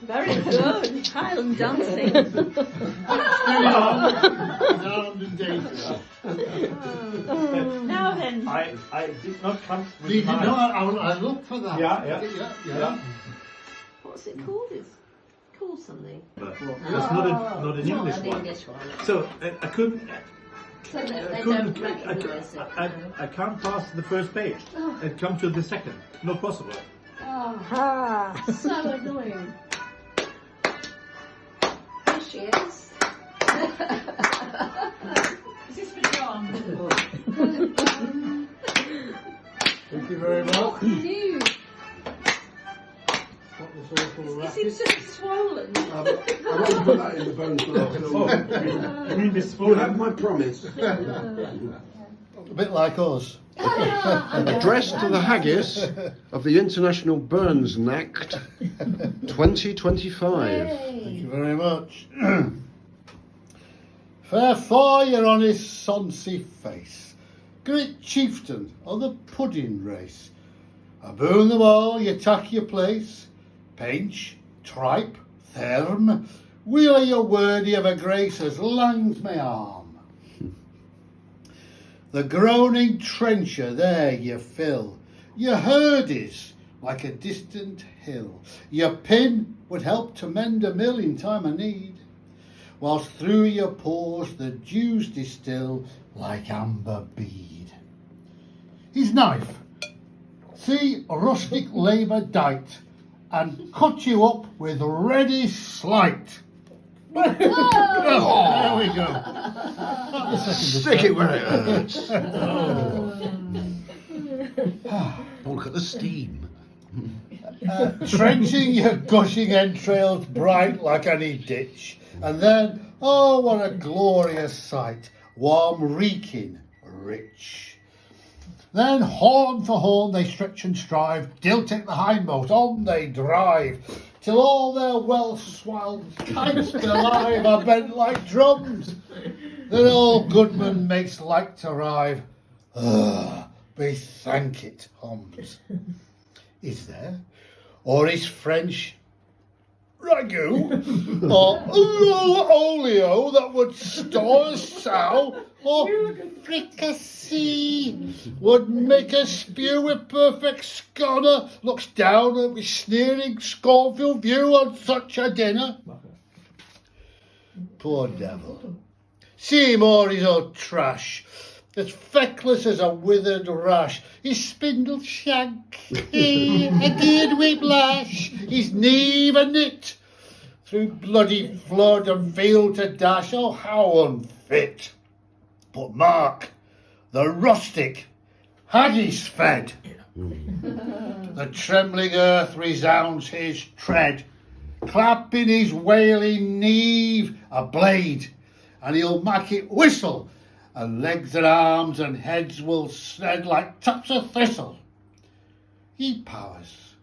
Very good. Highland dancing. Now then. I did not come with You did mine. not, I looked for that. Yeah. What's it called? It's called something. But it's not an English An one. English one. So I couldn't. So they I don't couldn't. recognise it. I can't pass the first page and come to the second. Not possible. Oh, so annoying. Here she is. Is this for John? Thank you very much. New. What this awful It racket. seems to be swollen. I won't put that in the bones below. You mean this You have my promise. A bit like us. Addressed to the Haggis of the International Burns Nacht 2025. Thank you very much. Fair fire your honest sonsy face, great chieftain of the pudding race. Aboon them all you tack your place, Pinch, tripe, therm, wheel your wordy of a grace as lang's my arm. The groaning trencher there you fill, your hurdies like a distant hill. Your pin would help to mend a mill in time of need, whilst through your pores the dews distill like amber bead. His knife, see rustic labour dight, and cut you up with ready slight. There we go. Stick it where it hurts. Look at the steam. Trenching your gushing entrails bright like any ditch, and then, oh, what a glorious sight, warm reeking rich. Then horn for horn they stretch and strive, till take the hindmost, on they drive, till all their well-swelled kites alive are bent like drums. Then old Goodman makes like to rive. Be thank it, hums. Is there? Or is French ragout? Or olio that would store a sow? Or fricassee would make a spew with perfect scholar? Looks down at with sneering, scornful view on such a dinner? Poor devil. See him all his old trash, as feckless as a withered rash, his spindle shank, a geared whiplash, his knee a knit, through bloody flood and field to dash, oh how unfit. But mark, the rustic Haggis fed, the trembling earth resounds his tread, clapping his wailing neve a blade, and he'll make it whistle, and legs and arms and heads will spread like tops of thistle. Ye powers,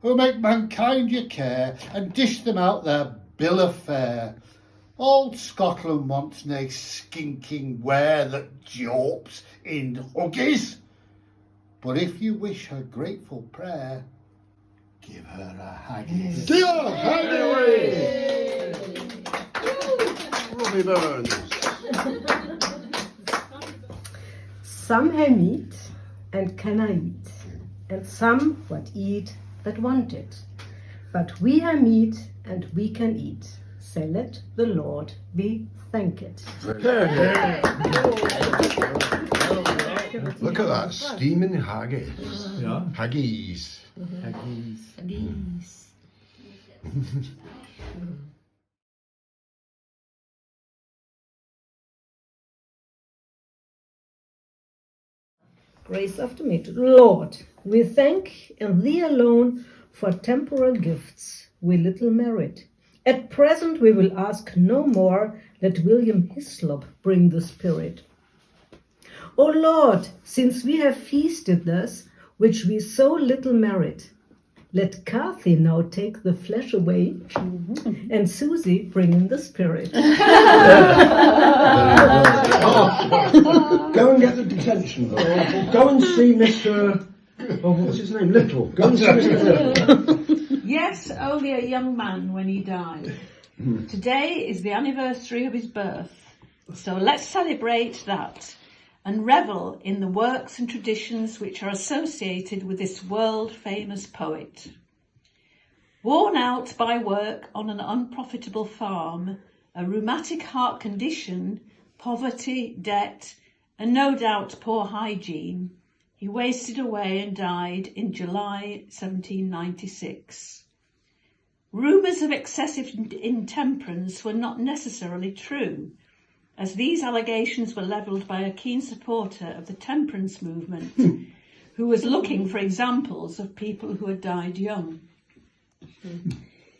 who make mankind your care, and dish them out their bill of fare, old Scotland wants nae skinking ware that jawps in huggies. But if you wish her grateful prayer, give her a haggis. Dear Haggis! Robbie Burns. Some have meat and cannot eat, and some what eat that want it. But we have meat and we can eat, so let the Lord be thanked. Look at that, steaming haggis. Yeah. Haggis. Haggis. Grace after meat. Lord, we thank in thee alone for temporal gifts we little merit. At present we will ask no more, let William Hislop bring the spirit. O Lord, since we have feasted thus, which we so little merit, let Carthy now take the flesh away, and Susie bring in the spirit. Go and get the detention book. Go and see Mr. Oh, what's his name? Little. Go and see Mr. Little. Yes, only a young man when he died. Today is the anniversary of his birth, so let's celebrate that and revel in the works and traditions which are associated with this world-famous poet. Worn out by work on an unprofitable farm, a rheumatic heart condition, poverty, debt, and no doubt poor hygiene, he wasted away and died in July 1796. Rumours of excessive intemperance were not necessarily true, as these allegations were levelled by a keen supporter of the temperance movement, who was looking for examples of people who had died young.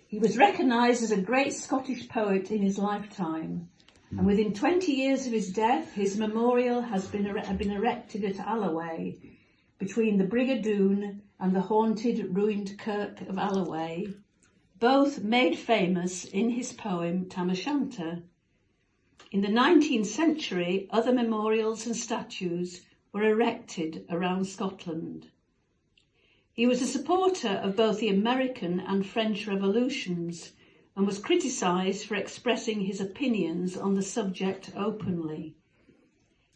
He was recognised as a great Scottish poet in his lifetime, and within 20 years of his death, his memorial had been erected at Alloway, between the Brigadoon and the haunted, ruined kirk of Alloway, both made famous in his poem Tam O'Shanter. In the 19th century, other memorials and statues were erected around Scotland. He was a supporter of both the American and French revolutions and was criticised for expressing his opinions on the subject openly.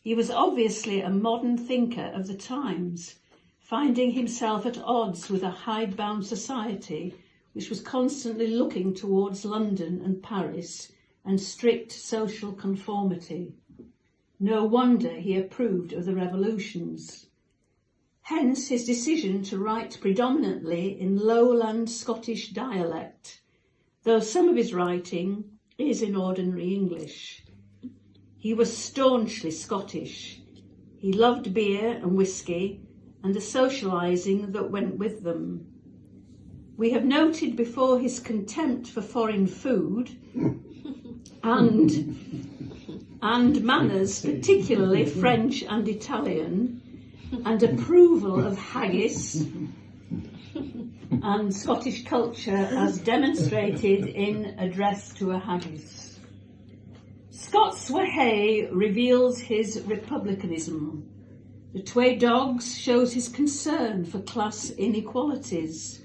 He was obviously a modern thinker of the times, finding himself at odds with a hidebound society which was constantly looking towards London and Paris and strict social conformity. No wonder he approved of the revolutions. Hence his decision to write predominantly in lowland Scottish dialect, though some of his writing is in ordinary English. He was staunchly Scottish. He loved beer and whisky and the socialising that went with them. We have noted before his contempt for foreign food and manners, particularly French and Italian, and approval of haggis and Scottish culture as demonstrated in Address to a Haggis. Scots were Hay reveals his republicanism. The Twa Dogs shows his concern for class inequalities,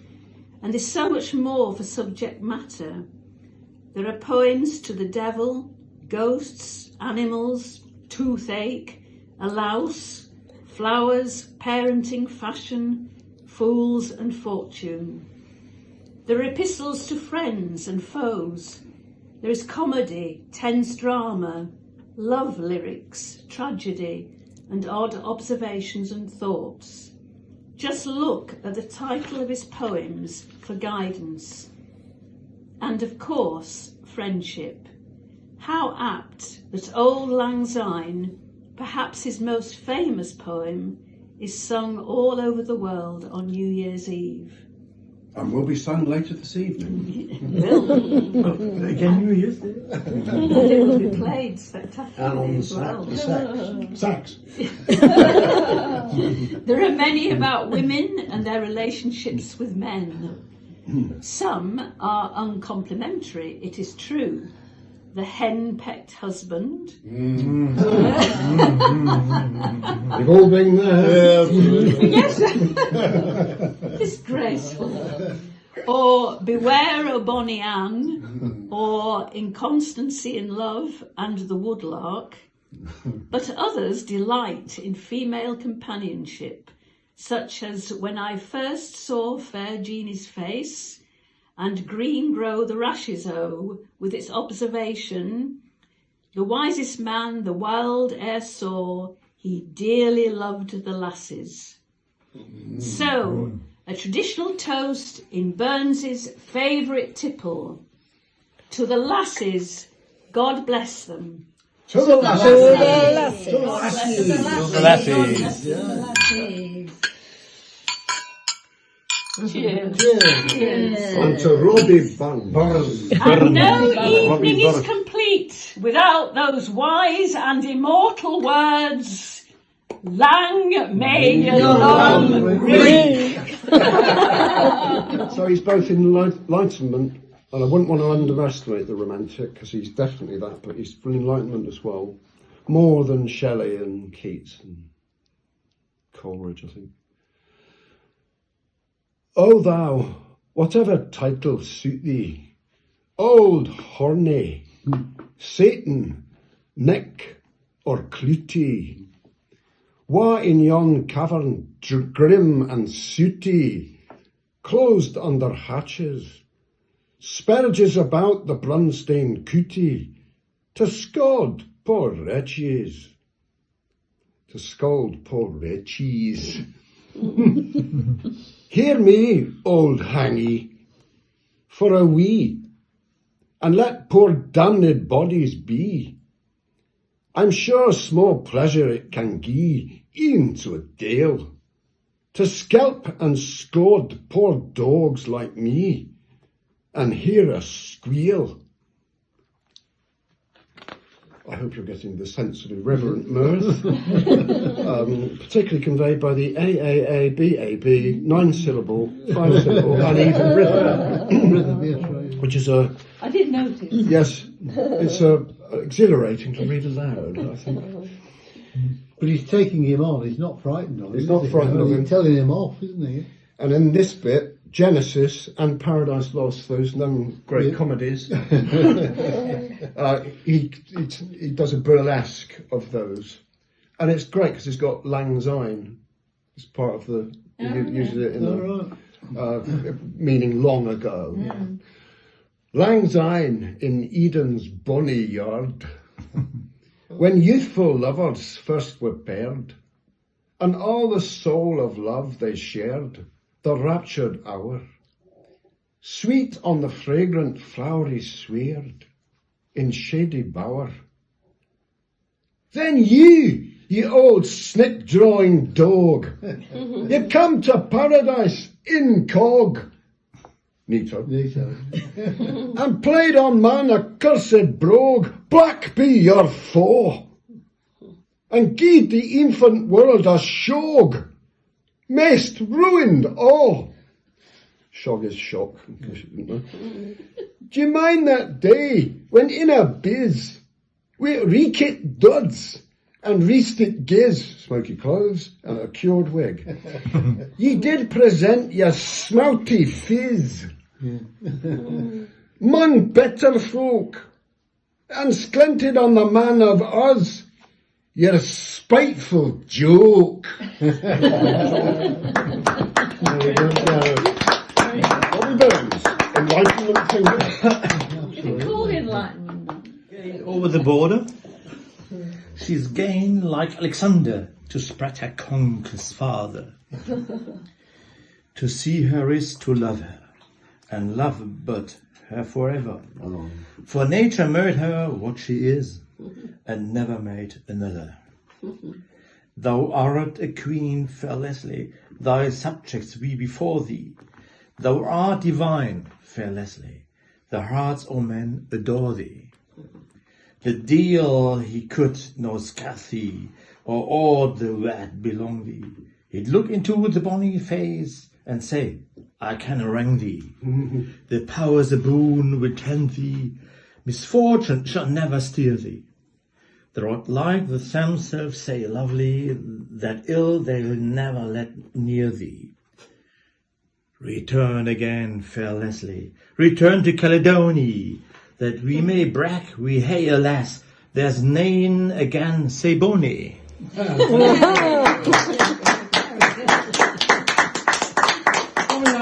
and is so much more for subject matter. There are poems to the devil, ghosts, animals, toothache, a louse, flowers, parenting, fashion, fools and fortune. There are epistles to friends and foes. There is comedy, tense drama, love lyrics, tragedy, and odd observations and thoughts. Just look at the title of his poems for guidance. And of course, friendship. How apt that Auld Lang Syne, perhaps his most famous poem, is sung all over the world on New Year's Eve. And will be sung later this evening. It will. Again, New Year's Day. And it will be played spectacularly as well. Sax. There are many about women and their relationships with men. Some are uncomplimentary, it is true. The hen-pecked husband. They've all been there. Yes. Disgraceful. Or Beware O Bonnie Anne, or Inconstancy in Love and the Woodlark. But others delight in female companionship, such as When I First Saw Fair Jeannie's Face, and Green Grow the Rashes O, with its observation, the wisest man the wild e'er saw, he dearly loved the lasses. So, a traditional toast in Burns's favourite tipple. To the lasses, God bless them. To the lasses. To the lasses. Cheers. And to Robbie Burns. And no evening Robbie is Burns. complete without those wise and immortal words, Lang may your long reek. So he's both Enlightenment, and I wouldn't want to underestimate the romantic, because he's definitely that, but he's for Enlightenment as well. More than Shelley and Keats and Coleridge, I think. O thou, Whatever title suit thee, old horny, Satan, Nick, or Clutie, wha in yon cavern grim and sooty, closed under hatches, spurges about the blood-stained cootie, to scald poor wretches. To scald poor wretches. Hear me, old hangy, for a wee, and let poor damned bodies be. I'm sure small pleasure it can gie, e'en to a dale, to skelp and scald poor dogs like me, and hear a squeal. I hope you're getting the sense of irreverent mirth, particularly conveyed by the AAABAB 9-syllable, 5-syllable, and even rhythm, which is a. I did notice. Yes, it's exhilarating to read aloud, I think. But he's taking him on. He's not frightened of him. He's not frightened of him. He's telling him off, isn't he? And in this bit, Genesis and Paradise Lost, those known great comedies, he does a burlesque of those. And it's great because it's got Lang Syne as part of the, he uses it in meaning long ago. Yeah. Lang Syne in Eden's bonny yard, when youthful lovers first were paired, and all the soul of love they shared, the raptured hour, sweet on the fragrant flowery sward, in shady bower. Then you old snip-drawing dog, you come to paradise incog, Neato, and played on man a cursed brogue, black be your foe, and gied the infant world a shog, mayst ruined all. Shog is shock, in case you didn't know. Do you mind that day when in a biz, we reek it duds, and reest it giz, smoky clothes, and a cured wig, ye did present your smouty fizz, mon better folk, and sklented on the man of us, your spiteful joke. Robbie Burns, Enlightenment thinker. It's called Enlightenment. Over the border, she's gane like Alexander to spread her conquest farther. To see her is to love her, and love but her forever. For nature made her what she is, and never made another. Thou art a queen, fair Leslie, thy subjects be before thee. Thou art divine, fair Leslie, the hearts o' men adore thee. The deal he could no scath thee, or all the rat belong thee. He'd look into the bonny face and say, I can wrang thee. The powers aboon will tend thee, misfortune shall never steer thee. Thou'rt like the themselves say lovely, that ill they'll never let near thee. Return again, fair Leslie, return to Caledonia, that we may brag we hae alas, there's nane again say bonny. I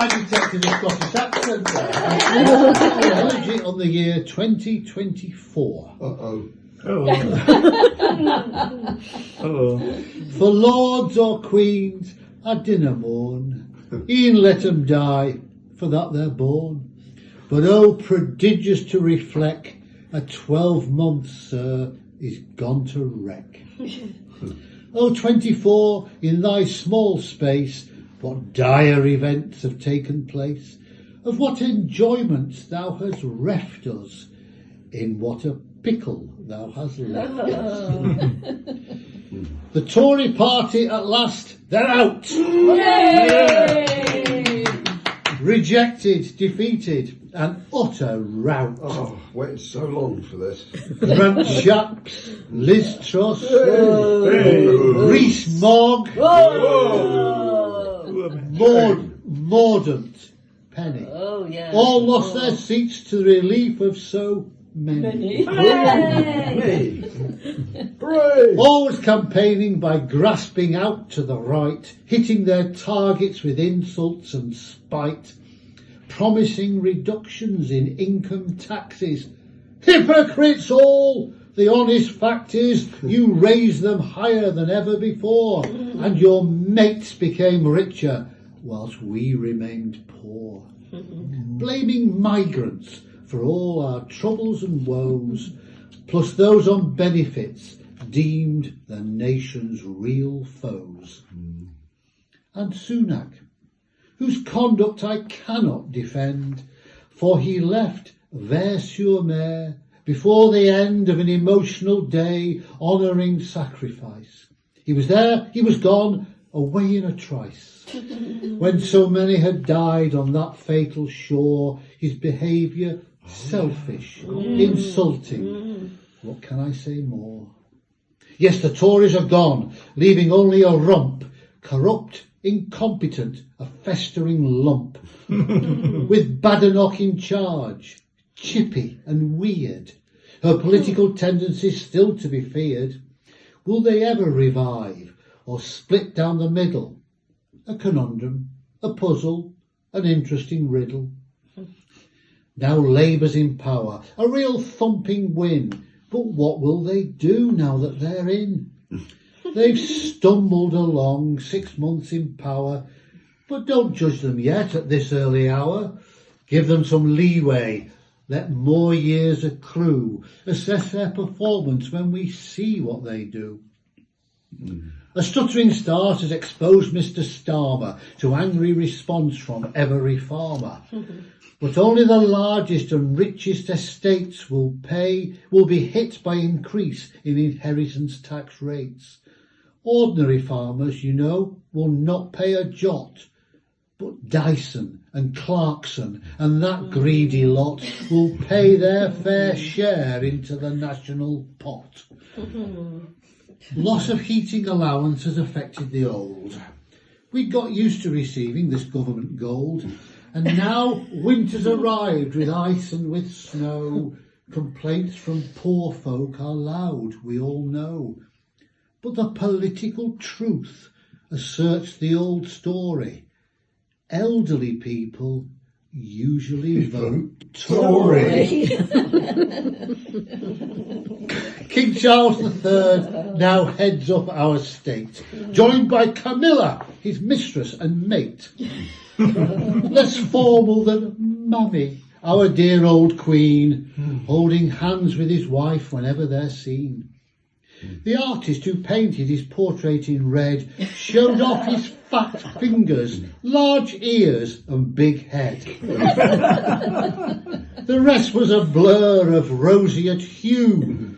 detected a Scottish accent there. Elegy on the year 2024. Uh-oh. For lords or queens I dinna mourn, e'en let 'em die, for that they're born. But oh, prodigious to reflect, a 12-month sir is gone to wreck. Oh, 24, in thy small space, what dire events have taken place, of what enjoyments thou hast reft us, in what a pickle thou hast left us. The Tory party at last, they're out! Yay! Rejected, defeated, and utter rout. Oh, waited so long for this. Grant Shapps, Liz Truss, Rees Mogg, Mordaunt, penny. Oh, yeah. All lost their seats to the relief of so many. Hooray! Hooray! Always campaigning by grasping out to the right, hitting their targets with insults and spite, promising reductions in income taxes. Hypocrites all! The honest fact is, you raised them higher than ever before, and your mates became richer, whilst we remained poor. Blaming migrants for all our troubles and woes, plus those on benefits deemed the nation's real foes. And Sunak, whose conduct I cannot defend, for he left Vers-sur-Mer before the end of an emotional day honouring sacrifice. He was there, he was gone, away in a trice. When so many had died on that fatal shore, his behaviour selfish, insulting. What can I say more? Yes, the Tories are gone, leaving only a rump, corrupt, incompetent, a festering lump, with Badenoch in charge, chippy and weird, her political tendencies still to be feared. Will they ever revive, or split down the middle? A conundrum, a puzzle, an interesting riddle. Now Labour's in power, a real thumping win, but what will they do now that they're in? They've stumbled along 6 months in power, but don't judge them yet at this early hour. Give them some leeway, let more years accrue, assess their performance when we see what they do. A stuttering start has exposed Mr. Starmer to angry response from every farmer. But only the largest and richest estates will be hit by increase in inheritance tax rates. Ordinary farmers, you know, will not pay a jot. But Dyson and Clarkson and that greedy lot will pay their fair share into the national pot. Loss of heating allowance has affected the old. We got used to receiving this government gold, and now winter's arrived with ice and with snow. Complaints from poor folk are loud, we all know. But the political truth asserts the old story. Elderly people usually vote Tory. King Charles III now heads up our state, joined by Camilla, his mistress and mate. Less formal than Mammy, our dear old queen, holding hands with his wife whenever they're seen. The artist who painted his portrait in red showed off his fat fingers, large ears and big head. The rest was a blur of roseate hue.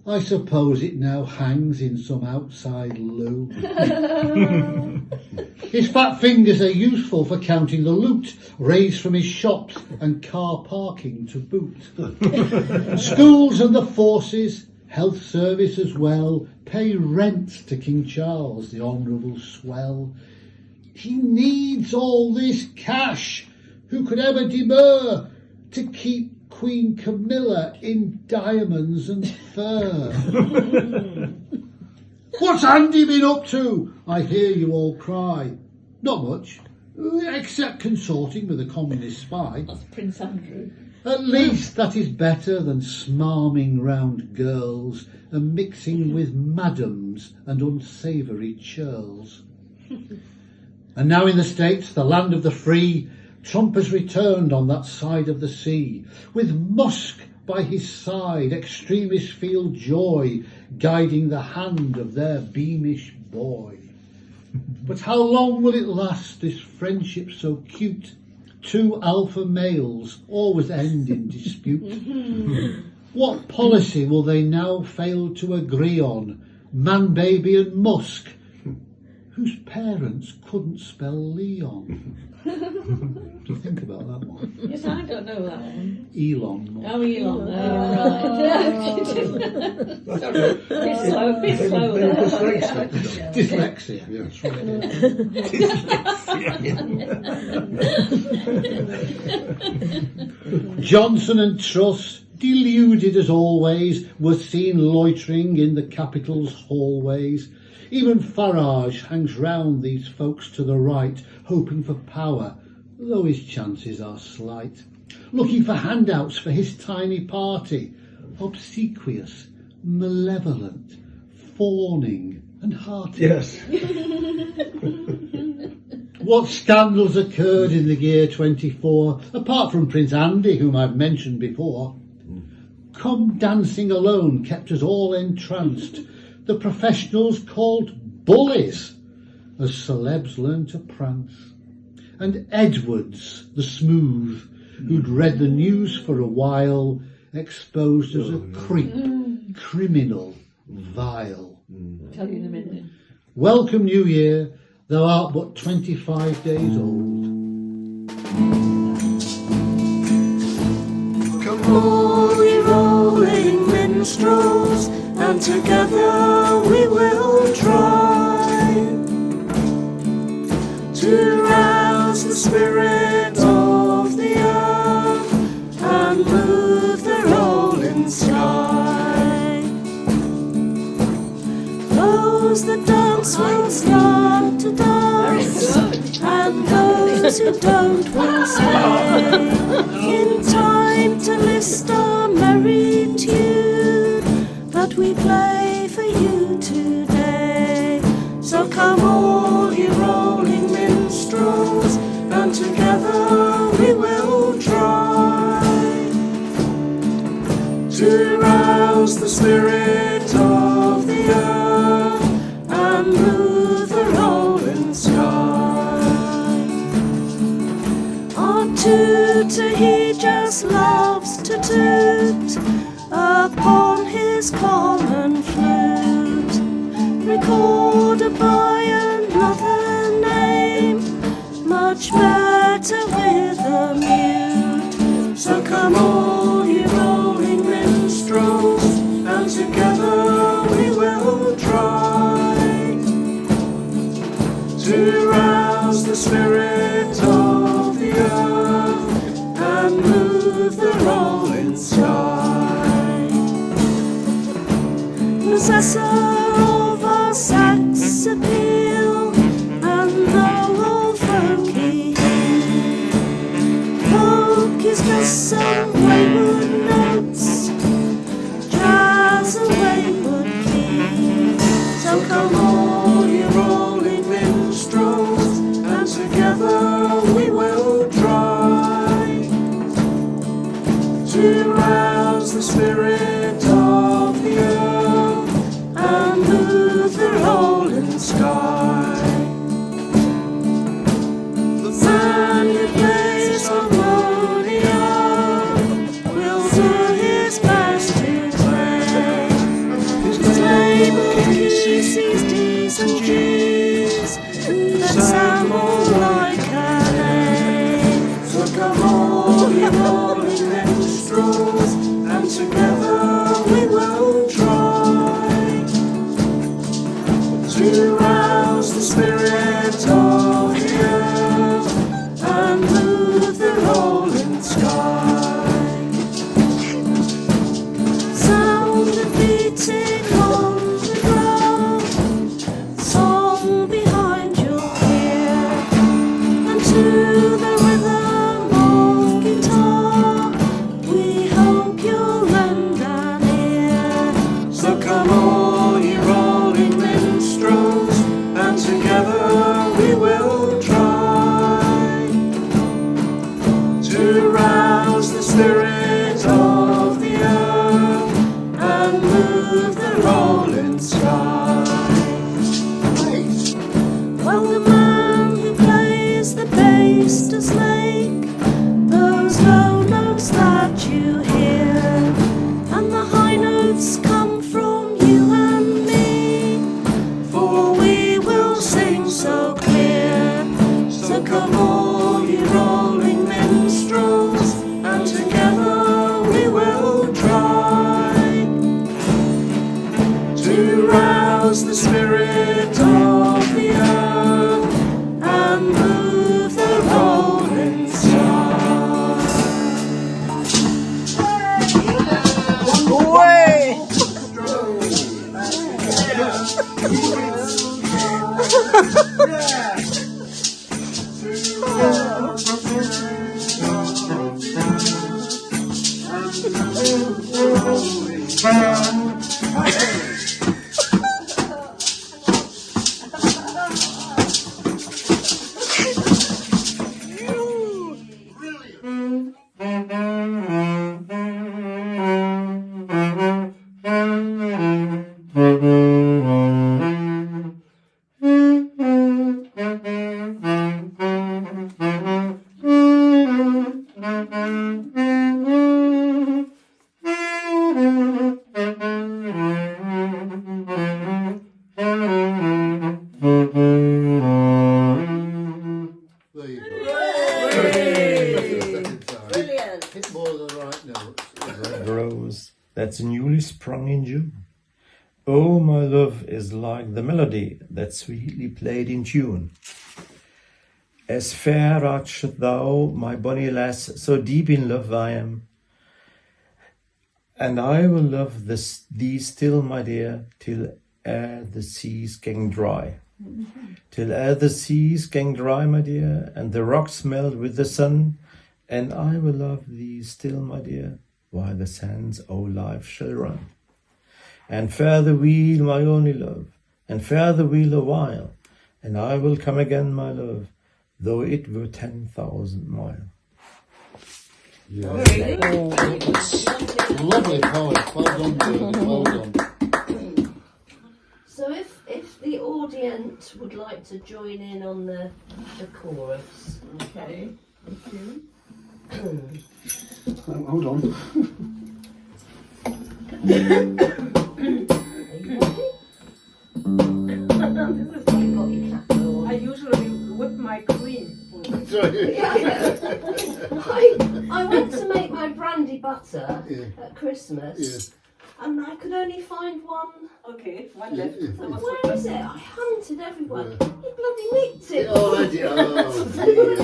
I suppose it now hangs in some outside loo. His fat fingers are useful for counting the loot raised from his shops and car parking to boot. Schools and the forces, health service as well, pay rent to King Charles, the honourable swell. He needs all this cash. Who could ever demur to keep Queen Camilla in diamonds and fur? What's Andy been up to? I hear you all cry. Not much, except consorting with a communist spy. That's Prince Andrew. At least that is better than smarming round girls and mixing with madams and unsavoury churls. And now in the States, the land of the free, Trump has returned on that side of the sea. With Musk by his side, extremists feel joy, guiding the hand of their beamish boy. But how long will it last, this friendship so cute? Two alpha males always end in dispute. What policy will they now fail to agree on? Man Baby and Musk, whose parents couldn't spell Leon. What do you think about that one? Yes, I don't don't know that one. Elon. Oh, Elon. Right. Sorry. Bit slow. Dyslexia. Yeah, that's right. Johnson and Truss, deluded as always, were seen loitering in the capital's hallways. Even Farage hangs round these folks to the right, hoping for power, though his chances are slight. Looking for handouts for his tiny party, obsequious, malevolent, fawning and hearty. Yes. What scandals occurred in the year 24, apart from Prince Andy, whom I've mentioned before? Come Dancing Alone kept us all entranced. The professionals called bullies, as celebs learned to prance. And Edwards, the smooth, who'd read the news for a while, exposed as a creep, criminal, vile. Tell you in a minute. Welcome, New Year, thou art but 25 days old. Come all ye rolling minstrels, and together we will try to rouse the spirit of the earth and move the rolling sky. Those that dance will start to dance, and those who don't will stay in time to list a merry tune that we play for you today. So come all you rolling minstrels, and together we will try to rouse the spirit of the earth and move the rolling sky. Our tutor, he just loves to toot upon his common flute, recorded by another name, much better with a mute. So come all you rolling minstrels, and together we will try to rouse the spirit of the earth and move the rolling sky. Possessor of our sex appeal, and no old folky folk is just some wayward notes, jazz a wayward key. So come all you rolling minstrels, and together we will try to rouse the spirit of the earth and move the rolling sky. The man who plays harmonium will do his best to play. His label keys, D's and G's, that sound more like an A. So come all you rolling minstrels, and together we will try to rouse the spirit of the earth and move the rolling sky. Sound of beating on the ground, song behind your ear, and to the rhythm of guitar, we hope you'll lend an ear. So come all you rolling minstrels, and together we will try to rouse the spirit of the earth and move the rolling sky. Well, the man who plays the bass does make those low notes that you hear, and the high notes come from you and me, for we will sing so clear. So come all you rolling minstrels, rouse the spirit of the earth and move the rolling stone. There you go. Brilliant. Hit more than the right notes. Red rose that's newly sprung in June. Oh, my love is like the melody that's sweetly played in tune. As fair art thou, my bonny lass, so deep in love I am. And I will love thee still, my dear, till ere the seas gang dry. Till ere the seas gang dry, my dear, and the rocks melt with the sun. And I will love thee still, my dear, while the sands o' life shall run. And fare the wheel, my only love, and fare the wheel a while, and I will come again, my love, though it were 10,000 mile. Lovely poet. Well done, David. Well done. So if the audience would like to join in on the chorus. Okay. Thank you. Hold on. Are you ready? This is why you got your cap on. I usually whip my cream. I went to make my brandy butter at Christmas, and I could only find one. Okay, one left. Where is it? I hunted everywhere. You bloody nicked it. Already. Oh, dear.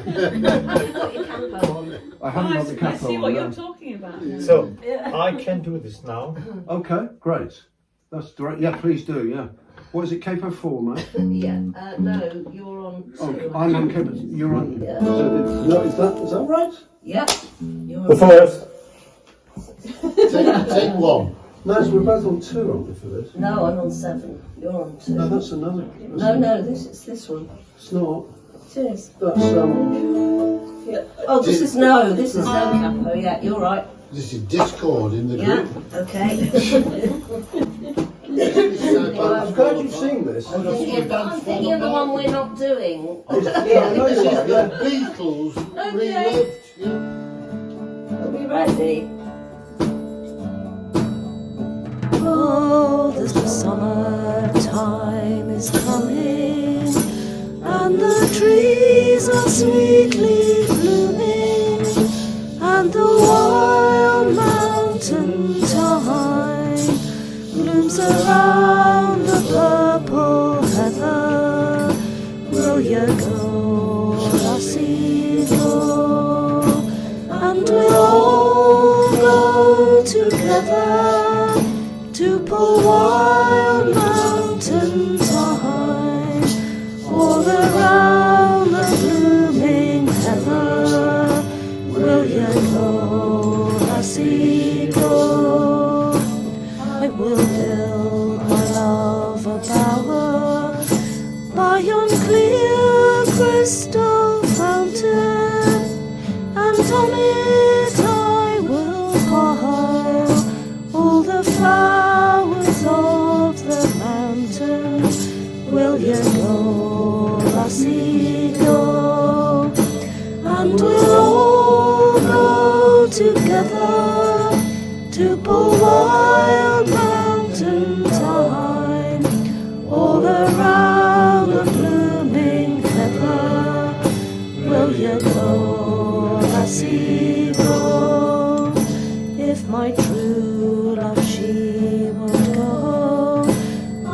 You've got your capo on. I haven't got the I cap see on what now. you're talking about now. So, I can do this now. Okay, great. That's great. Yeah, please do, yeah. What is it, capo 4, mate? Yeah. No, you're on 2. Oh, I'm on capo. You're on. Yeah. No, is that right? Yep. You're The on. first. Take one. No, so we're both on 2, aren't we, for this? No, I'm on 7. You're on 2. No, that's another. No, this one. It's not. It is. That's Yeah. Oh, this is no capo. Yeah, you're right. This is discord in the Yeah. group. Okay. I'm glad you've seen this. I think you're the one we're not doing. This is the Beatles relived. Yeah. Are we ready? Oh, the summertime is coming, and the trees are sweetly blooming, and the wild mountain thyme blooms around the purple heather. Will you go, lassie, go? And we'll all go together to pull wild mountain thyme all around the blooming heather. Will you go, lassie, go? I will build my love a bower by yon clear crystal fountain, and on it I will pile all the flowers of the mountain. Will you go, lassie, go? And we'll all go together to pull wild mountain thyme all around the blooming heather. Will you go, lassie, go? If my true love she won't go, I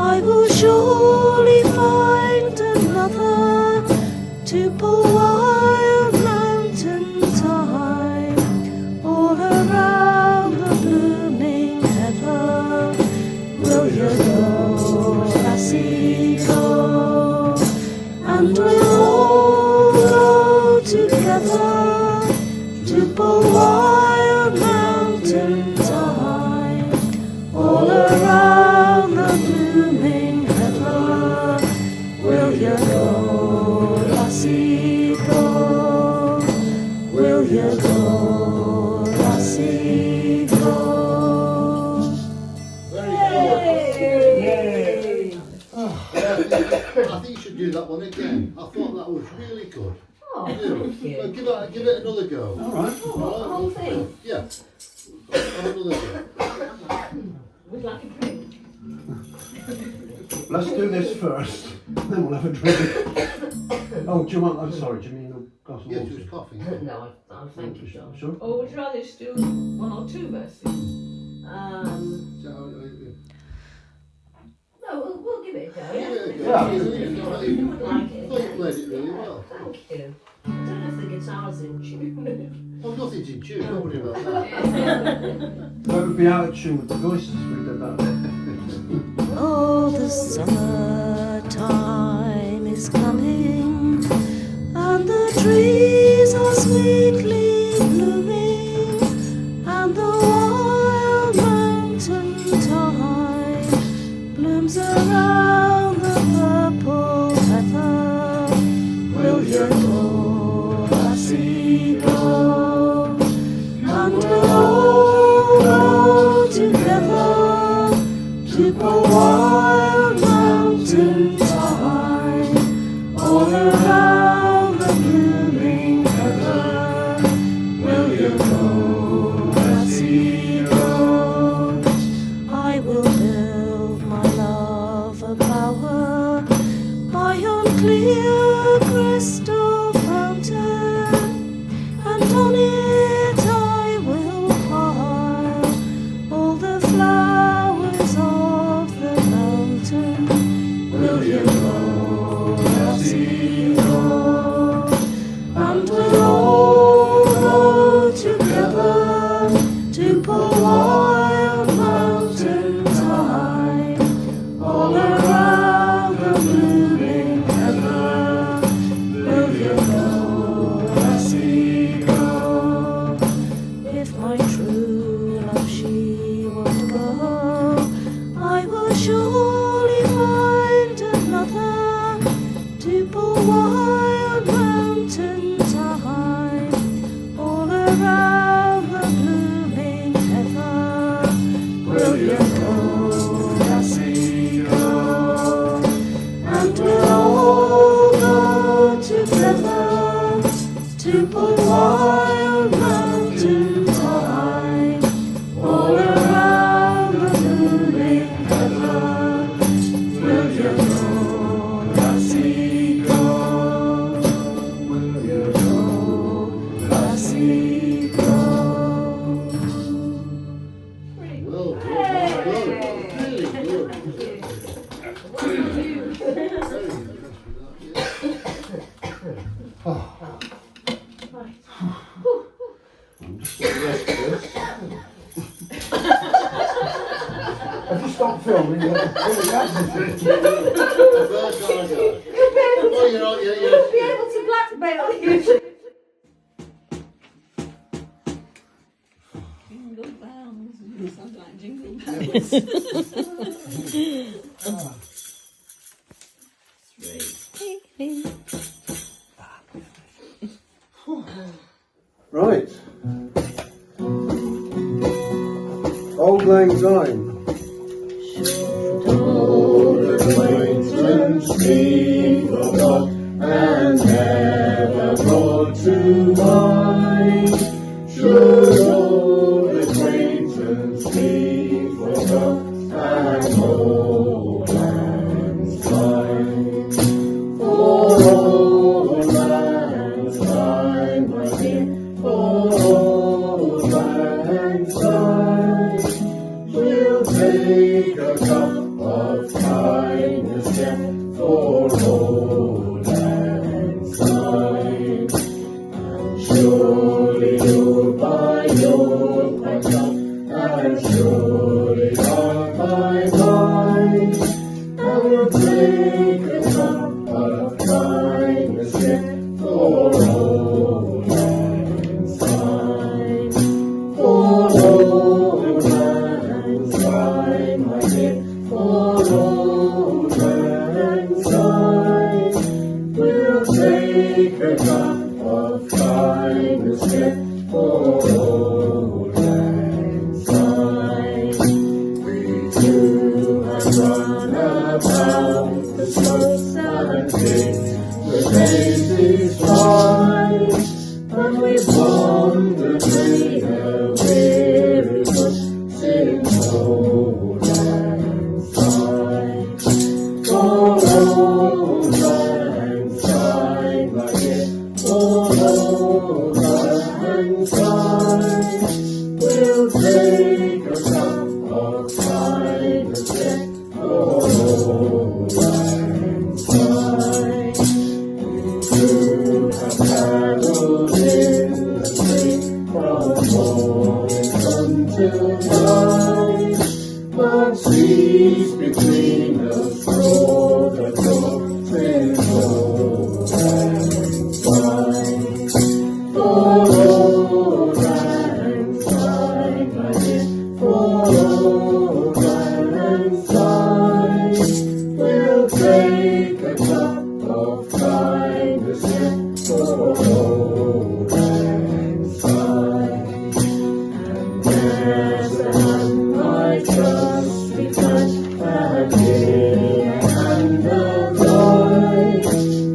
will you go, lassie, go? I think you should do that one again. I thought that was really good. Oh, thank you. Well, give it another go. All right. The whole thing. Yeah. Have another go. Would like a drink. Let's do this first, then we'll have a drink. Oh, do you want, I'm sorry, do you mean a glass of Yes, water? she was coughing. No, I thank you, John. Sure? Or would you rather just do one or two verses? No, we'll give it a go. Yeah. You would like it. I thought you played it really well. Thank you. I don't know if the guitar's in tune. Oh, nothing's in tune, don't worry about that. That would be out of tune with the voices if we did that. Oh, the summertime is coming, and the trees are sweetly blooming, and the wild mountain thyme blooms around the purple heather. Will you go, lassie, go? And we'll all go together to the wild mountain thyme, all around the blooming heather. Will you go, lassie, go? I will build my love a bower by yon clear crystal fountain, and on it I will pile all the flowers of the mountain. Will you go, lassie, go? And we'll all go together to the wild mountain thyme, all around the blooming heather. Will you go, lassie, go? If my true love she won't go, I will surely find another to the wild mountain thyme, all around the blooming heather. Will you go, lassie, go? And we'll all go together to the wild mountain thyme, all around the blooming heather. Will you go, lassie, go? Will you go, lassie, go? Well done, really good. Very I'm just getting the rest of this. Have you stopped filming? Well done. Oh, you're not, Be able to blackmail you. Jingle bells. You sound like jingle Right. Auld Lang Syne. Old acquaintance we forgot and never brought to mind. Should old acquaintance be forgot and Auld Lang Syne? For Auld Lang Syne was here, for Auld Lang Syne. We'll take a cup of kindness yet for Auld Lang Syne, and step for Auld Lang Syne. We too have run about the slopes and picked the daisies white, but we've wandered many a weary bush since Auld Lang Syne. For Auld Lang Syne, my dear, for Auld Lang Syne, we'll take a cup of kindness yet for Auld Lang Syne. We have paddled in the stream from morning until night, but seas between us roar the dogs in Auld Lang Syne. For Auld Lang Syne, my dear, for Auld Lang Syne, we'll take a cup of kindness yet for Auld Lang Syne. And as the hand might just be touched and here and alive,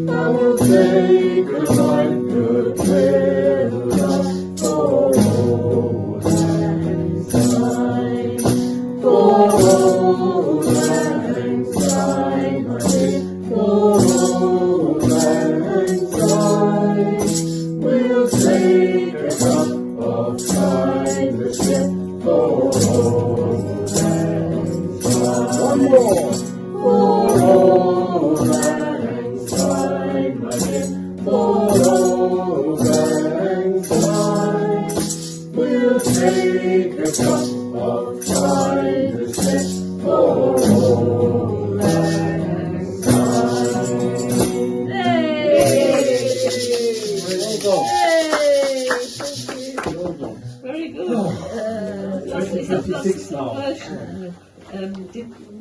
I will take a right good farewell for Auld Lang Syne. For Auld Lang Syne, my dear, for Auld Lang Syne, we'll take a cup of kindness yet for Auld Lang Syne. One more. For Auld Lang Syne, my dear, for Auld Lang Syne, we'll take a cup of kindness yet for Auld Lang Syne. Very good. 2026 now.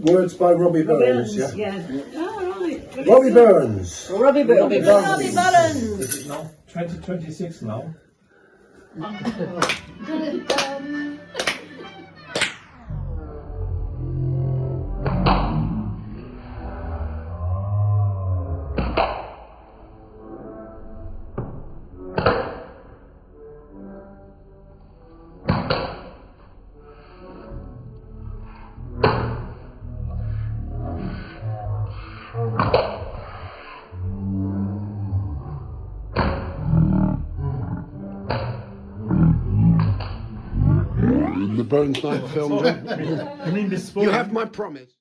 Words by Robbie Burns, yeah? All right. Very Robbie good. Burns. Robbie Burns. Robbie Burns. Is it now 2026 now? The Burns Night film, John. I mean, this You have my promise.